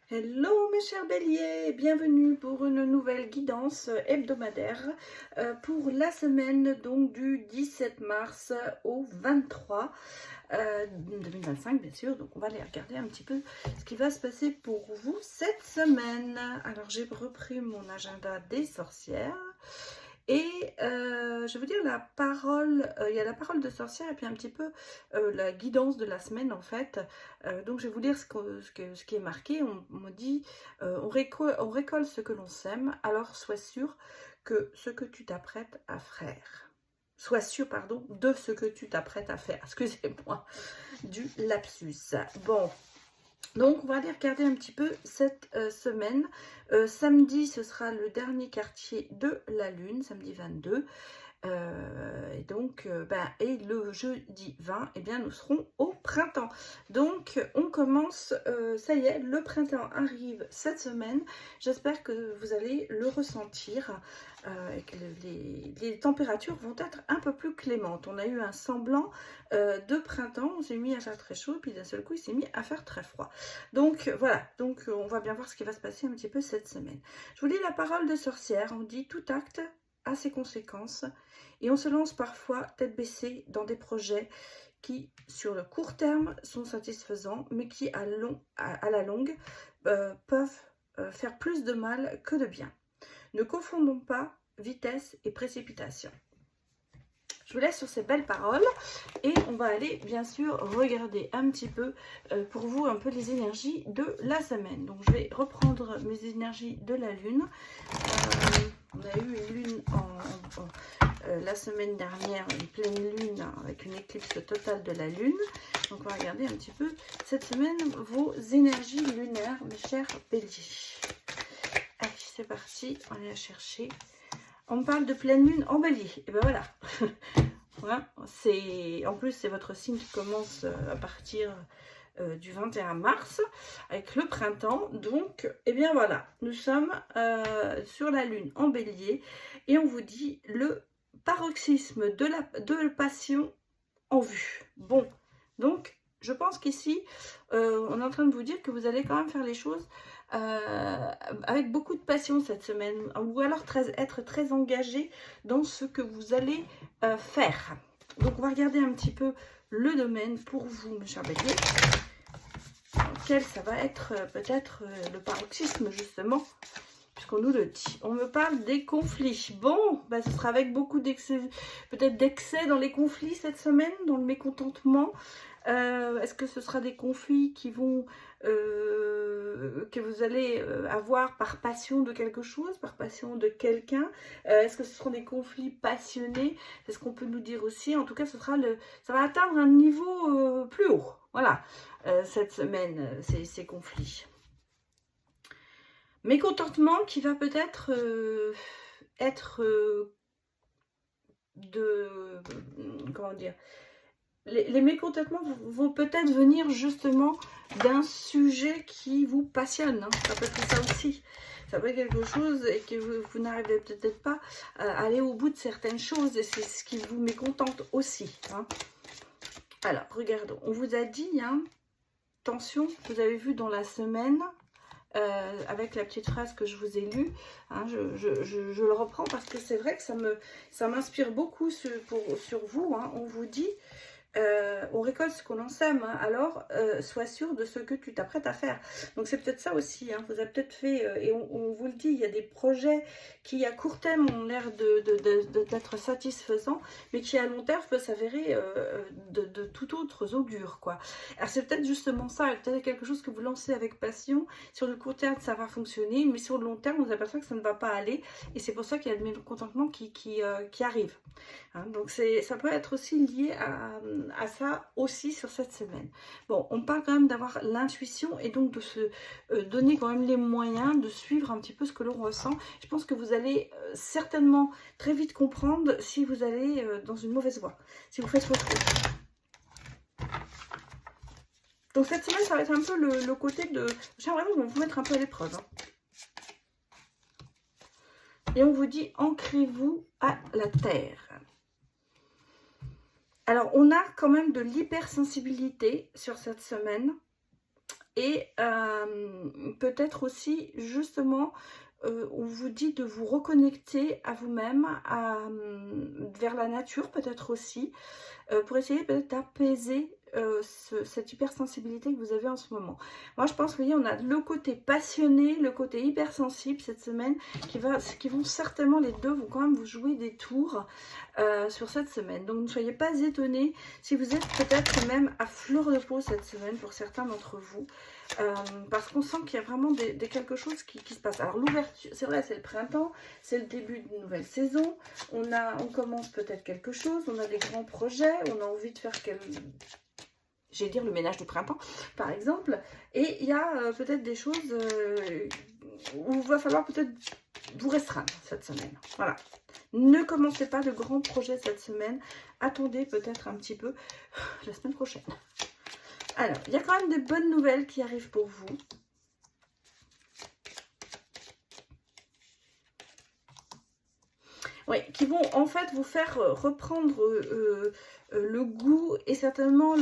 Hello mes chers béliers, bienvenue pour une nouvelle guidance hebdomadaire pour la semaine donc du 17 mars au 23 2025 bien sûr. Donc on va aller regarder un petit peu ce qui va se passer pour vous cette semaine. Alors j'ai repris mon agenda des sorcières. Et je vais vous dire la parole, il y a la parole de sorcière et puis un petit peu la guidance de la semaine en fait. Donc je vais vous lire ce qui est marqué. On me dit, on récolte ce que l'on sème, alors sois sûr que ce que tu t'apprêtes à faire. Sois sûr, pardon, de ce que tu t'apprêtes à faire. Excusez-moi du lapsus. Bon, donc, on va aller regarder un petit peu cette semaine. Samedi, ce sera le dernier quartier de la Lune, samedi 22. Et donc, et le jeudi 20, eh bien, nous serons au printemps. Donc, on commence, ça y est, le printemps arrive cette semaine. J'espère que vous allez le ressentir et que les températures vont être un peu plus clémentes. On a eu un semblant de printemps, on s'est mis à faire très chaud, puis d'un seul coup, il s'est mis à faire très froid. Donc, voilà, donc on va bien voir ce qui va se passer un petit peu cette semaine. Je vous lis la parole de sorcière, on dit tout acte a ses conséquences et on se lance parfois tête baissée dans des projets qui sur le court terme sont satisfaisants mais qui à la longue peuvent faire plus de mal que de bien. Ne confondons pas vitesse et précipitation. Je vous laisse sur ces belles paroles et on va aller bien sûr regarder un petit peu pour vous un peu les énergies de la semaine. Donc je vais reprendre mes énergies de la lune. On a eu une lune la semaine dernière, une pleine lune avec une éclipse totale de la lune. Donc on va regarder un petit peu cette semaine vos énergies lunaires, mes chers béliers. Allez, c'est parti, on va aller la chercher. On me parle de pleine lune en bélier. Et ben voilà. Voilà, en plus, c'est votre signe qui commence à partir du 21 mars avec le printemps. Donc, eh bien voilà, nous sommes sur la lune en bélier et on vous dit le paroxysme de passion en vue. Bon, donc je pense qu'ici, on est en train de vous dire que vous allez quand même faire les choses avec beaucoup de passion cette semaine, ou alors être très engagé dans ce que vous allez faire. Donc on va regarder un petit peu le domaine pour vous, mes chers béliers, dans lequel ça va être peut-être le paroxysme justement, puisqu'on nous le dit. On me parle des conflits. Bon, bah, ce sera avec beaucoup d'excès, peut-être d'excès dans les conflits cette semaine, dans le mécontentement. Est-ce que ce sera des conflits qui vont que vous allez avoir par passion de quelque chose, par passion de quelqu'un? Est-ce que ce seront des conflits passionnés? C'est ce qu'on peut nous dire aussi. En tout cas, ça va atteindre un niveau plus haut. Voilà, cette semaine, ces conflits. Mécontentement qui va peut-être être comment dire, les mécontentements vont peut-être venir justement d'un sujet qui vous passionne, hein. Ça peut être ça aussi. Ça peut être quelque chose et que vous n'arrivez peut-être pas à aller au bout de certaines choses et c'est ce qui vous mécontente aussi, hein. Alors, regardons. On vous a dit, hein, attention, vous avez vu dans la semaine, avec la petite phrase que je vous ai lue, hein, je le reprends parce que c'est vrai que ça m'inspire beaucoup sur vous, hein. On vous dit, on récolte ce qu'on en sème, hein, alors sois sûr de ce que tu t'apprêtes à faire. Donc c'est peut-être ça aussi, hein, vous avez peut-être fait, et on vous le dit, il y a des projets qui à court terme ont l'air d'être satisfaisants, mais qui à long terme peuvent s'avérer de tout autre augure, quoi. Alors c'est peut-être justement ça, peut-être quelque chose que vous lancez avec passion, sur le court terme ça va fonctionner, mais sur le long terme on s'aperçoit que ça ne va pas aller, et c'est pour ça qu'il y a le mécontentement qui arrive. Hein, donc ça peut être aussi lié à ça aussi sur cette semaine. Bon, on parle quand même d'avoir l'intuition et donc de se donner quand même les moyens de suivre un petit peu ce que l'on ressent. Je pense que vous allez certainement très vite comprendre si vous allez dans une mauvaise voie, si vous faites votre route. Donc cette semaine, ça va être un peu le côté de... J'aimerais vraiment vous mettre un peu à l'épreuve, hein. Et on vous dit, ancrez-vous à la terre. Alors, on a quand même de l'hypersensibilité sur cette semaine. et peut-être aussi justement on vous dit de vous reconnecter à vous-même, vers la nature peut-être aussi, pour essayer peut-être d'apaiser cette hypersensibilité que vous avez en ce moment. Moi je pense, vous voyez, on a le côté passionné, le côté hypersensible cette semaine qui vont certainement, les deux vont quand même vous jouer des tours sur cette semaine. Donc ne soyez pas étonnés si vous êtes peut-être même à fleur de peau cette semaine pour certains d'entre vous. Parce qu'on sent qu'il y a vraiment quelque chose qui se passe. Alors l'ouverture, c'est vrai, c'est le printemps, c'est le début d'une nouvelle saison, on commence peut-être quelque chose, on a des grands projets, on a envie de faire j'allais dire le ménage du printemps par exemple, et il y a peut-être des choses où il va falloir peut-être vous restreindre cette semaine. Voilà, ne commencez pas de grands projets cette semaine, attendez peut-être un petit peu la semaine prochaine. Alors, il y a quand même des bonnes nouvelles qui arrivent pour vous. Oui, qui vont en fait vous faire reprendre le goût et certainement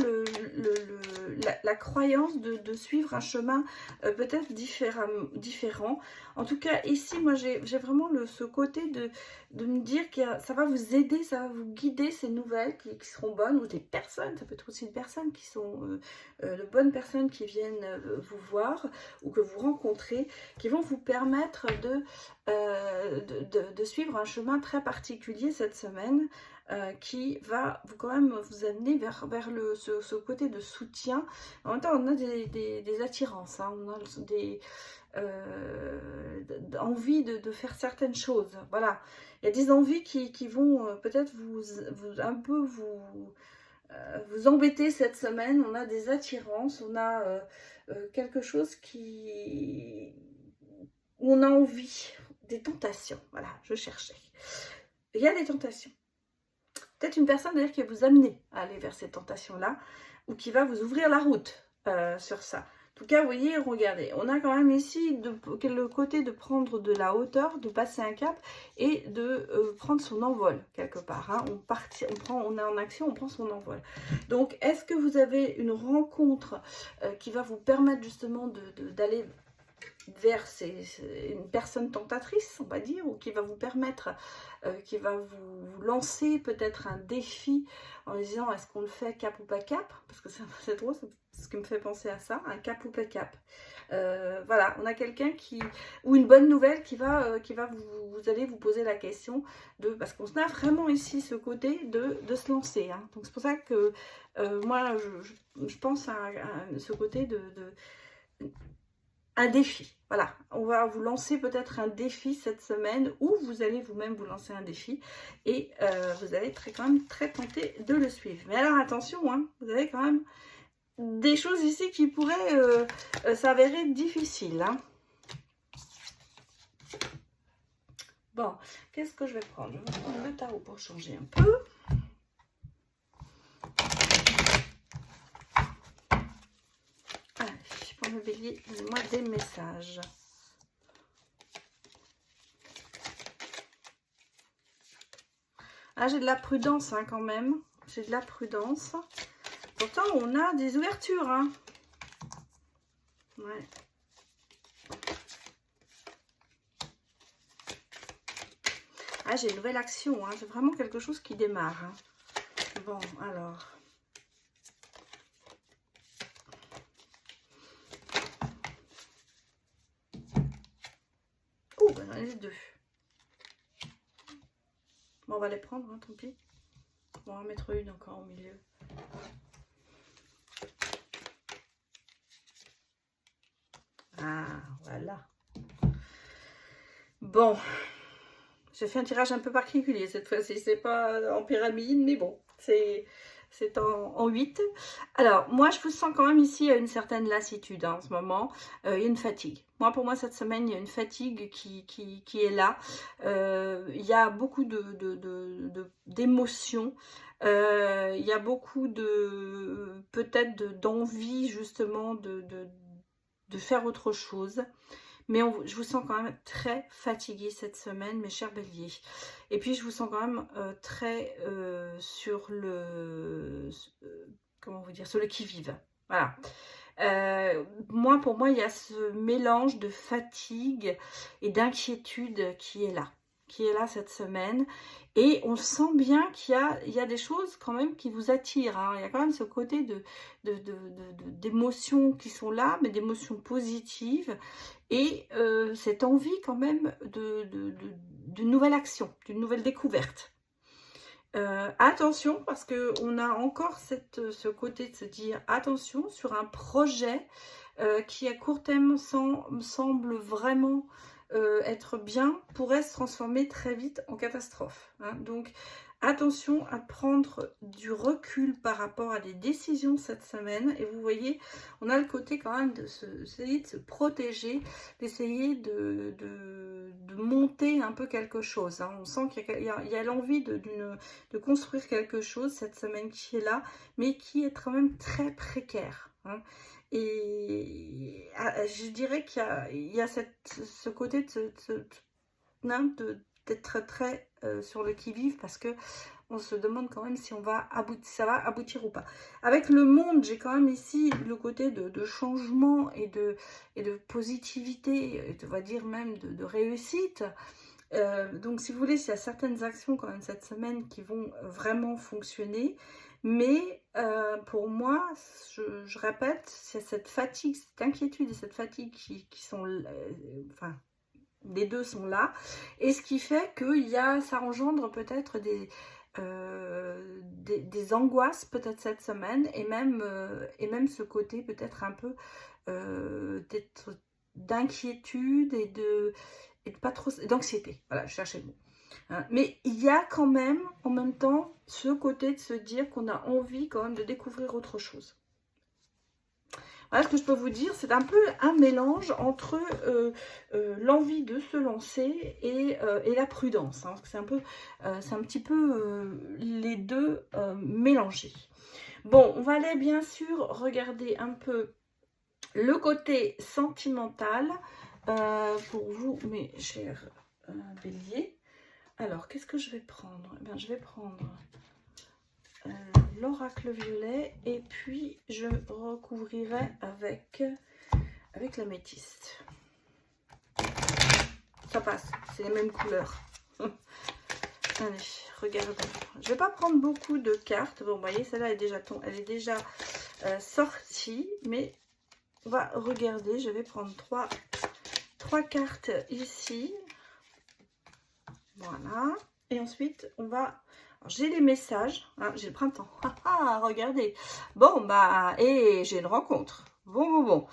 la croyance de suivre un chemin peut-être différent. En tout cas, ici, moi, j'ai vraiment ce côté de me dire que ça va vous aider, ça va vous guider, ces nouvelles qui seront bonnes, ou des personnes, ça peut être aussi des personnes qui sont de bonnes personnes qui viennent vous voir ou que vous rencontrez, qui vont vous permettre de suivre un chemin très particulier cette semaine, qui va quand même vous amener vers ce côté de soutien. En même temps, on a des attirances, hein, on a envie de faire certaines choses. Voilà, il y a des envies qui vont peut-être un peu vous embêter cette semaine. On a des attirances, on a quelque chose où on a envie, des tentations. Voilà, je cherchais. Il y a des tentations. Peut-être une personne d'ailleurs qui va vous amener à aller vers ces tentations-là, ou qui va vous ouvrir la route sur ça. En tout cas, vous voyez, regardez, on a quand même ici le côté de prendre de la hauteur, de passer un cap et de prendre son envol quelque part. Hein. On est en action, on prend son envol. Donc, est-ce que vous avez une rencontre qui va vous permettre justement d'aller vers une personne tentatrice, on va dire, ou qui va vous permettre, qui va vous lancer peut-être un défi en disant est-ce qu'on le fait cap ou pas cap, parce que c'est drôle, c'est ce qui me fait penser à ça, un cap ou pas cap. Voilà, on a quelqu'un ou une bonne nouvelle qui va vous allez vous poser la question parce qu'on a vraiment ici ce côté de se lancer. Hein. Donc c'est pour ça que moi je pense à ce côté un défi. Voilà, on va vous lancer peut-être un défi cette semaine, ou vous allez vous-même vous lancer un défi et vous allez être quand même très tenté de le suivre. Mais alors attention, hein, vous avez quand même des choses ici qui pourraient s'avérer difficiles. Hein. Bon, qu'est-ce que je vais prendre? Je vais prendre le tarot pour changer un peu. Le bélier, donnez-moi des messages. Ah, j'ai de la prudence hein, quand même. J'ai de la prudence. Pourtant, on a des ouvertures. Hein. Ouais. Ah, j'ai une nouvelle action. Hein. J'ai vraiment quelque chose qui démarre. Hein. Bon, alors... Les deux. Bon, on va les prendre, hein, tant pis. Bon, on va mettre une encore au milieu. Ah, voilà. Bon, j'ai fait un tirage un peu particulier cette fois-ci. C'est pas en pyramide, mais bon, c'est en 8. Alors, moi, je vous sens quand même ici une certaine lassitude hein, en ce moment. Il y a une fatigue. Pour moi, cette semaine, il y a une fatigue qui est là. Il y a beaucoup d'émotions. Il y a beaucoup peut-être d'envie justement de faire autre chose. Mais je vous sens quand même très fatigué cette semaine, mes chers béliers. Et puis, je vous sens quand même très sur comment vous dire, sur le qui-vive. Voilà. Pour moi, il y a ce mélange de fatigue et d'inquiétude qui est là cette semaine. Et on sent bien qu'il y a des choses quand même qui vous attirent, hein. Il y a quand même ce côté d'émotions qui sont là, mais d'émotions positives. Et cette envie quand même d'une nouvelle action, d'une nouvelle découverte. Attention, parce qu'on a encore ce côté de se dire attention sur un projet qui à court terme semble vraiment être bien, pourrait se transformer très vite en catastrophe, hein. Donc attention à prendre du recul par rapport à des décisions cette semaine. Et vous voyez, on a le côté quand même d'essayer de se protéger, d'essayer de monter un peu quelque chose, hein. On sent qu'il y a l'envie de construire quelque chose cette semaine qui est là, mais qui est quand même très précaire, hein. Et je dirais qu'il y a ce côté d'être très sur le qui-vive, parce que on se demande quand même si ça va aboutir ou pas. Avec le monde, j'ai quand même ici le côté de changement et de positivité, on va dire même de réussite. Donc si vous voulez, il y a certaines actions quand même cette semaine qui vont vraiment fonctionner. Mais pour moi, je répète, c'est cette fatigue, cette inquiétude et cette fatigue qui sont... enfin, les deux sont là. Et ce qui fait que ça engendre peut-être des angoisses peut-être cette semaine. Et même ce côté peut-être un peu d'inquiétude et de pas trop... d'anxiété. Voilà, je cherchais le mot. Hein. Mais il y a quand même, en même temps, ce côté de se dire qu'on a envie quand même de découvrir autre chose. Voilà ce que je peux vous dire. C'est un peu un mélange entre l'envie de se lancer et la prudence, hein. C'est un petit peu les deux mélangés. Bon, on va aller bien sûr regarder un peu le côté sentimental pour vous, mes chers béliers. Alors, qu'est-ce que je vais prendre? Eh bien, je vais prendre l'oracle violet et puis je recouvrirai avec l'améthyste. Ça passe, c'est les mêmes couleurs. Allez, regardons. Je vais pas prendre beaucoup de cartes. Bon, vous voyez, celle-là elle est déjà sortie, mais on va regarder. Je vais prendre trois cartes ici. Voilà. Et ensuite, on va... J'ai les messages. Hein, j'ai le printemps. Regardez. Bon, bah... Et j'ai une rencontre. Bon.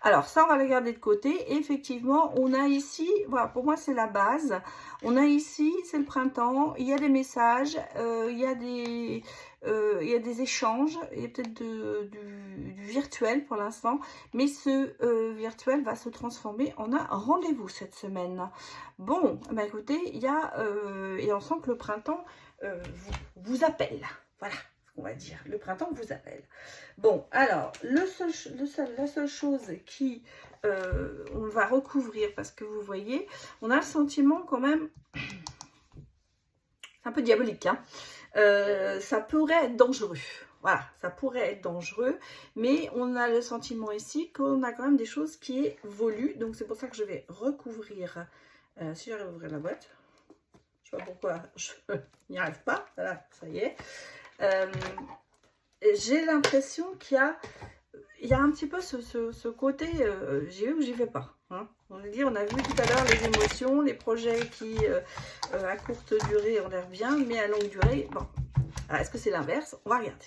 Alors, ça, on va le garder de côté. Et effectivement, on a ici... Voilà, pour moi, c'est la base. On a ici, c'est le printemps. Il y a des messages. Il y a des échanges. Il y a peut-être du virtuel pour l'instant. Mais ce virtuel va se transformer en un rendez-vous cette semaine. Bon, bah écoutez, et on sent que le printemps vous appelle. Voilà ce qu'on va dire. Le printemps vous appelle. Bon, alors, la seule chose qui on va recouvrir, parce que vous voyez, on a le sentiment quand même, c'est un peu diabolique, hein. Ça pourrait être dangereux. Voilà, ça pourrait être dangereux, mais on a le sentiment ici qu'on a quand même des choses qui évoluent. Donc c'est pour ça que je vais recouvrir. Si j'arrive à ouvrir la boîte, je sais pas pourquoi je n'y arrive pas. Voilà, ça y est. J'ai l'impression qu'il y a un petit peu ce côté j'y vais ou j'y vais pas, hein. On a vu tout à l'heure les émotions, les projets qui à courte durée ont l'air bien, mais à longue durée, bon. Est-ce que c'est l'inverse? On va regarder.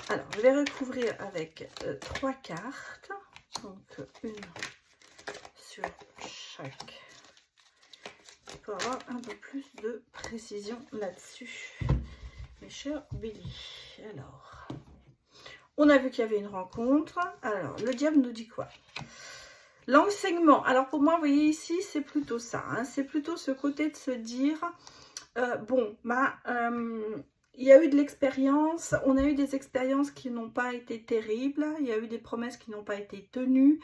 Alors, je vais recouvrir avec 3 cartes. Donc, une sur chaque. Pour avoir un peu plus de précision là-dessus. Mes chers béliers. Alors, on a vu qu'il y avait une rencontre. Alors, le diable nous dit quoi? L'enseignement. Alors, pour moi, vous voyez ici, c'est plutôt ça, hein. C'est plutôt ce côté de se dire, bon, il y a eu de l'expérience, on a eu des expériences qui n'ont pas été terribles, il y a eu des promesses qui n'ont pas été tenues.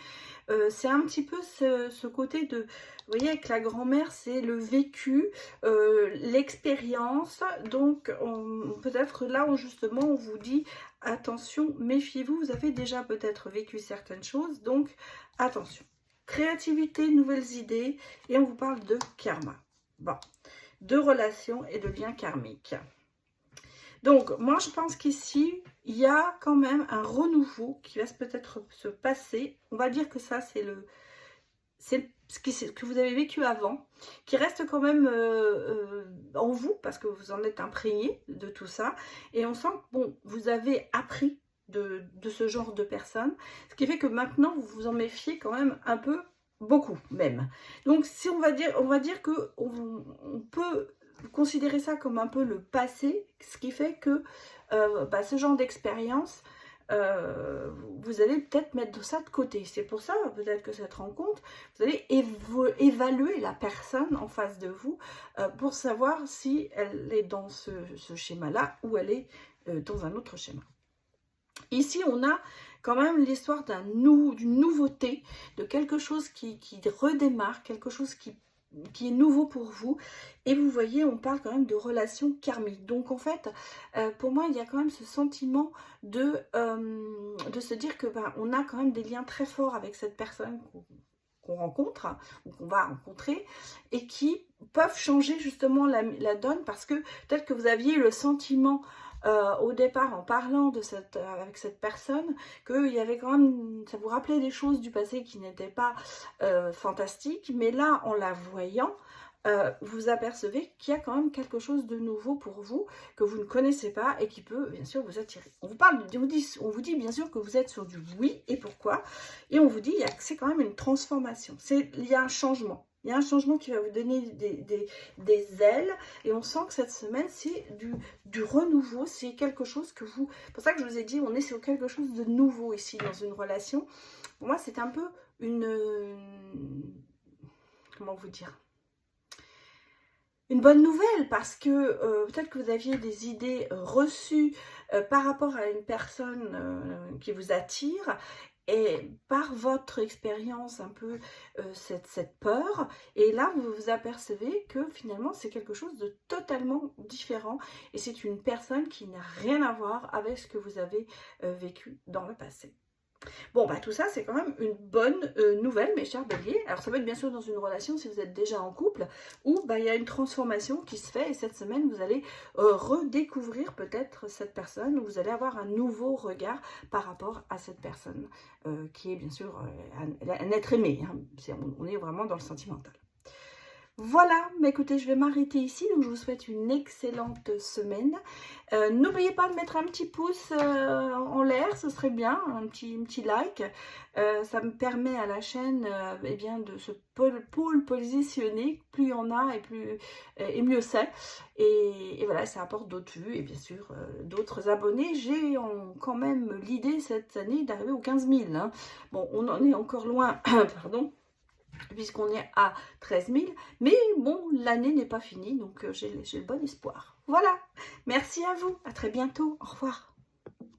C'est un petit peu ce côté de, vous voyez, avec la grand-mère, c'est le vécu, l'expérience. Donc, peut-être là où justement on vous dit, attention, méfiez-vous, vous avez déjà peut-être vécu certaines choses, donc attention. Créativité, nouvelles idées, et on vous parle de karma. Bon, de relations et de liens karmiques. Donc, moi, je pense qu'ici, il y a quand même un renouveau qui va peut-être se passer. On va dire que ça, c'est ce que vous avez vécu avant, qui reste quand même en vous, parce que vous en êtes imprégné de tout ça. Et on sent que, bon, vous avez appris de ce genre de personnes, ce qui fait que maintenant, vous vous en méfiez quand même un peu, beaucoup même. Donc, si on va dire que on peut considérer ça comme un peu le passé, ce qui fait que ce genre d'expérience, vous allez peut-être mettre ça de côté. C'est pour ça, peut-être que cette rencontre, vous allez évaluer la personne en face de vous pour savoir si elle est dans ce schéma-là ou elle est dans un autre schéma. Ici, on a quand même l'histoire d'une nouveauté, de quelque chose qui redémarre, quelque chose qui est nouveau pour vous. Et vous voyez, on parle quand même de relations karmiques. Donc en fait, pour moi, il y a quand même ce sentiment de se dire que on a quand même des liens très forts avec cette personne qu'on rencontre ou qu'on va rencontrer et qui peuvent changer justement la donne, parce que peut-être que vous aviez le sentiment au départ, en parlant avec cette personne, qu'il y avait quand même, ça vous rappelait des choses du passé qui n'étaient pas fantastiques, mais là, en la voyant, vous apercevez qu'il y a quand même quelque chose de nouveau pour vous, que vous ne connaissez pas et qui peut bien sûr vous attirer. On vous dit bien sûr que vous êtes sur du oui et pourquoi, et on vous dit que c'est quand même une transformation, il y a un changement. Il y a un changement qui va vous donner des ailes, et on sent que cette semaine, c'est du renouveau, c'est quelque chose que vous... C'est pour ça que je vous ai dit, on est sur quelque chose de nouveau ici dans une relation. Pour moi, c'est un peu comment vous dire, une bonne nouvelle, parce que peut-être que vous aviez des idées reçues par rapport à une personne qui vous attire, et par votre expérience un peu cette peur, et là vous vous apercevez que finalement c'est quelque chose de totalement différent, et c'est une personne qui n'a rien à voir avec ce que vous avez vécu dans le passé. Bon, tout ça, c'est quand même une bonne nouvelle, mes chers béliers. Alors, ça peut être bien sûr dans une relation si vous êtes déjà en couple, où il y a une transformation qui se fait, et cette semaine, vous allez redécouvrir peut-être cette personne, ou vous allez avoir un nouveau regard par rapport à cette personne, qui est bien sûr un être aimé. Hein. On est vraiment dans le sentimental. Voilà, mais écoutez, je vais m'arrêter ici, donc je vous souhaite une excellente semaine. N'oubliez pas de mettre un petit pouce en l'air, ce serait bien, un petit like. Ça me permet à la chaîne de se pôle positionner. Plus il y en a et mieux c'est. Et voilà, ça apporte d'autres vues et bien sûr d'autres abonnés. J'ai quand même l'idée cette année d'arriver aux 15 000. Hein. Bon, on en est encore loin, pardon, puisqu'on est à 13 000, mais bon, l'année n'est pas finie, donc j'ai le bon espoir. Voilà, merci à vous, à très bientôt, au revoir.